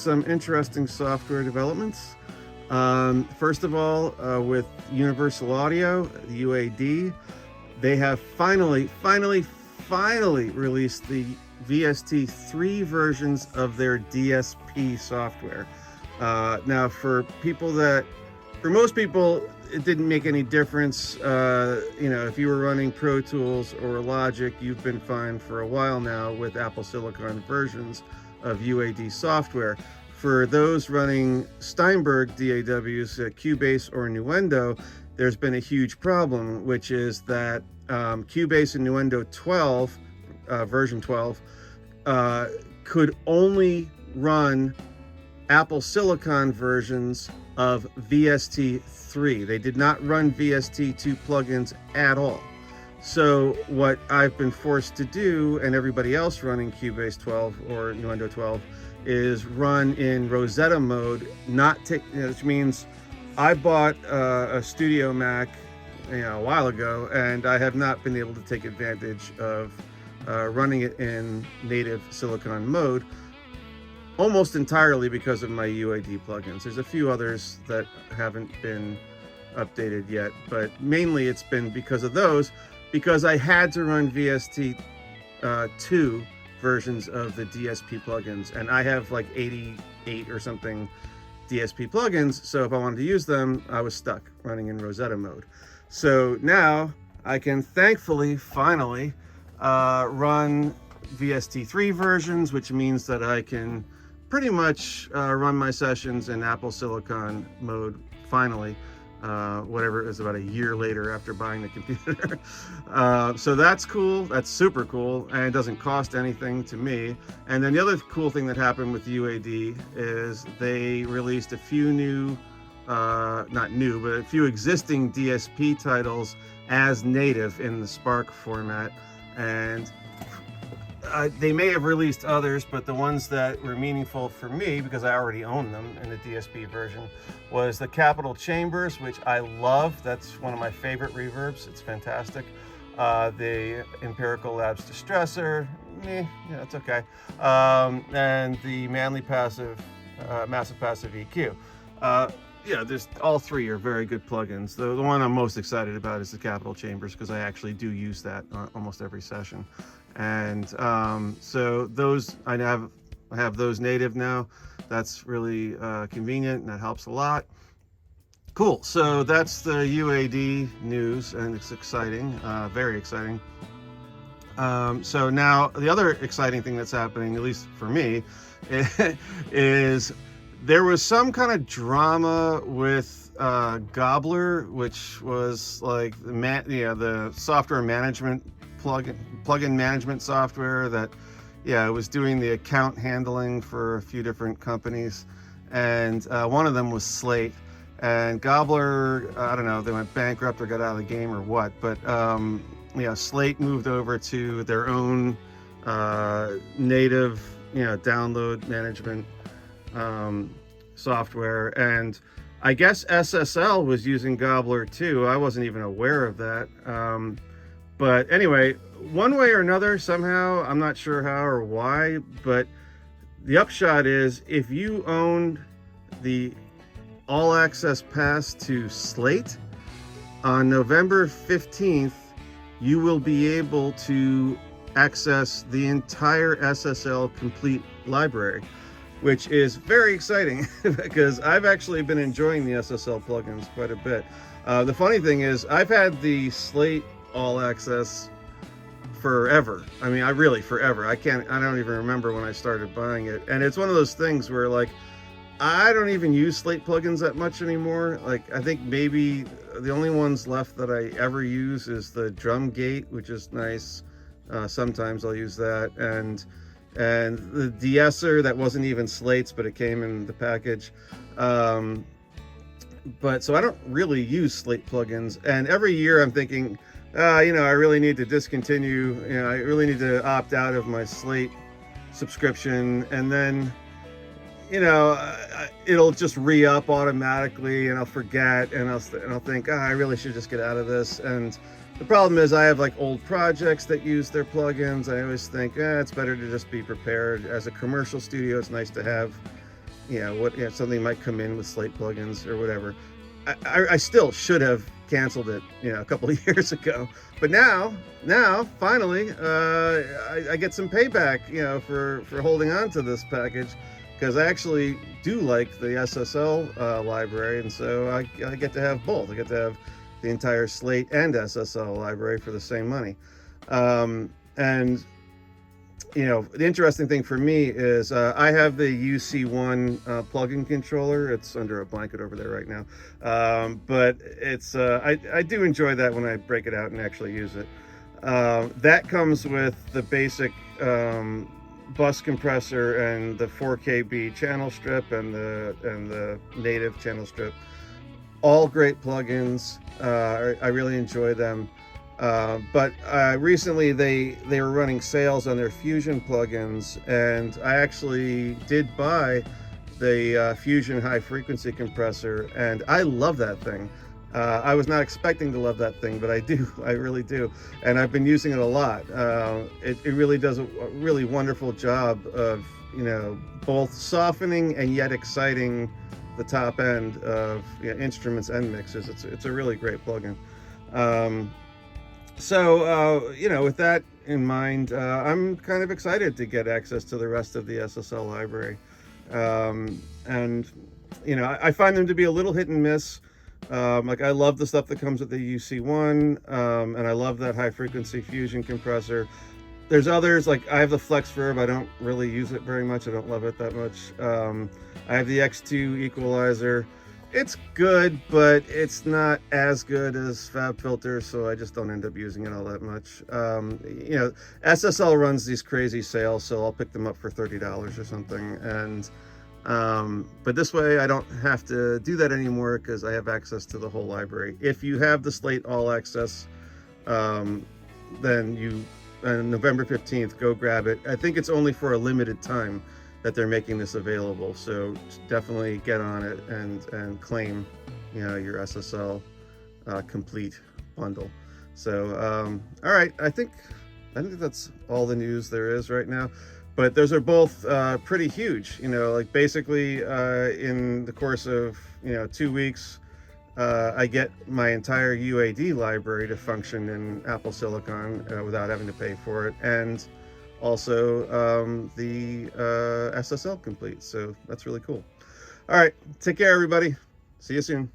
some interesting software developments. First of all, with Universal Audio, the UAD, they have finally released the VST3 versions of their DSP software. Now, for most people, it didn't make any difference. If you were running Pro Tools or Logic, you've been fine for a while now with Apple Silicon versions of UAD software. For those running Steinberg DAWs, Cubase or Nuendo, there's been a huge problem, which is that Cubase and Nuendo 12, version 12, could only run Apple Silicon versions of VST3. They did not run VST2 plugins at all. So what I've been forced to do, and everybody else running Cubase 12 or Nuendo 12, is run in Rosetta mode, which means I bought a Studio Mac a while ago, and I have not been able to take advantage of running it in native Silicon mode, almost entirely because of my UAD plugins. There's a few others that haven't been updated yet, but mainly it's been because of those, because I had to run VST2 versions of the DSP plugins, and I have like 88 or something DSP plugins, so if I wanted to use them, I was stuck running in Rosetta mode. So now I can thankfully finally run VST3 versions, which means that I can pretty much run my sessions in Apple Silicon mode finally, whatever it was, about a year later after buying the computer. So that's cool. That's super cool, and it doesn't cost anything to me. And then the other cool thing that happened with UAD is they released a few new, not new, but a few existing DSP titles as native in the Spark format. And they may have released others, but the ones that were meaningful for me, because I already own them in the DSP version, was the Capital Chambers, which I love. That's one of my favorite reverbs. It's fantastic. The Empirical Labs Distressor, it's okay. And the Manly Passive, Massive Passive EQ. There's all three are very good plugins. The one I'm most excited about is the Capital Chambers, because I actually do use that almost every session. And so those, I have those native now. That's really convenient, and that helps a lot. Cool. So that's the UAD news, and it's exciting, very exciting. So now the other exciting thing that's happening, at least for me, is there was some kind of drama with Gobler, which was like the software management plugin management software that, it was doing the account handling for a few different companies, and one of them was Slate. And Gobler, I don't know if they went bankrupt or got out of the game or what, but Slate moved over to their own native, download management software. And I guess SSL was using Gobler too. I wasn't even aware of that. But anyway, one way or another, somehow, I'm not sure how or why, but the upshot is, if you own the all access pass to Slate, on November 15th, you will be able to access the entire SSL Complete library, which is very exciting because I've actually been enjoying the SSL plugins quite a bit. The funny thing is, I've had the Slate all access forever. I mean, forever. I don't even remember when I started buying it. And it's one of those things where, like, I don't even use Slate plugins that much anymore. Like, I think maybe the only ones left that I ever use is the drum gate, which is nice. Sometimes I'll use that. And the de-esser that wasn't even Slate's, but it came in the package. But so I don't really use Slate plugins. And every year I'm thinking, I really need to discontinue, I really need to opt out of my Slate subscription. And then, it'll just re-up automatically, and I'll forget, and I'll think, I really should just get out of this. And the problem is, I have like old projects that use their plugins. I always think, it's better to just be prepared. As a commercial studio, it's nice to have something might come in with Slate plugins or whatever. I still should have canceled it, a couple of years ago. But now finally, I get some payback, for holding on to this package, because I actually do like the SSL library, and so I get to have both. I get to have the entire Slate and SSL library for the same money. And the interesting thing for me is I have the UC1 plugin controller. It's under a blanket over there right now. But it's I do enjoy that when I break it out and actually use it. That comes with the basic bus compressor and the 4KB channel strip and the native channel strip. All great plugins. I really enjoy them. But recently they were running sales on their Fusion plugins, and I actually did buy the Fusion high frequency compressor, and I love that thing. I was not expecting to love that thing, but I do. I really do, and I've been using it a lot. It really does a really wonderful job of both softening and yet exciting the top end of instruments and mixes. It's a really great plugin. So, with that in mind, I'm kind of excited to get access to the rest of the SSL library. And, I find them to be a little hit and miss. Like, I love the stuff that comes with the UC1, and I love that high frequency Fusion compressor. There's others, like I have the Flex Verb. I don't really use it very much. I don't love it that much. I have the X2 equalizer. It's good, but it's not as good as FabFilter, so I just don't end up using it all that much. SSL runs these crazy sales, so I'll pick them up for $30 or something. And but this way I don't have to do that anymore because I have access to the whole library. If you have the Slate All Access, then November 15th, go grab it. I think it's only for a limited time that they're making this available, so definitely get on it and claim your SSL Complete bundle. So all right, I think that's all the news there is right now, but those are both pretty huge. Like basically in the course of 2 weeks, I get my entire UAD library to function in Apple Silicon without having to pay for it, and also the SSL Complete. So that's really cool. All right, take care, everybody. See you soon.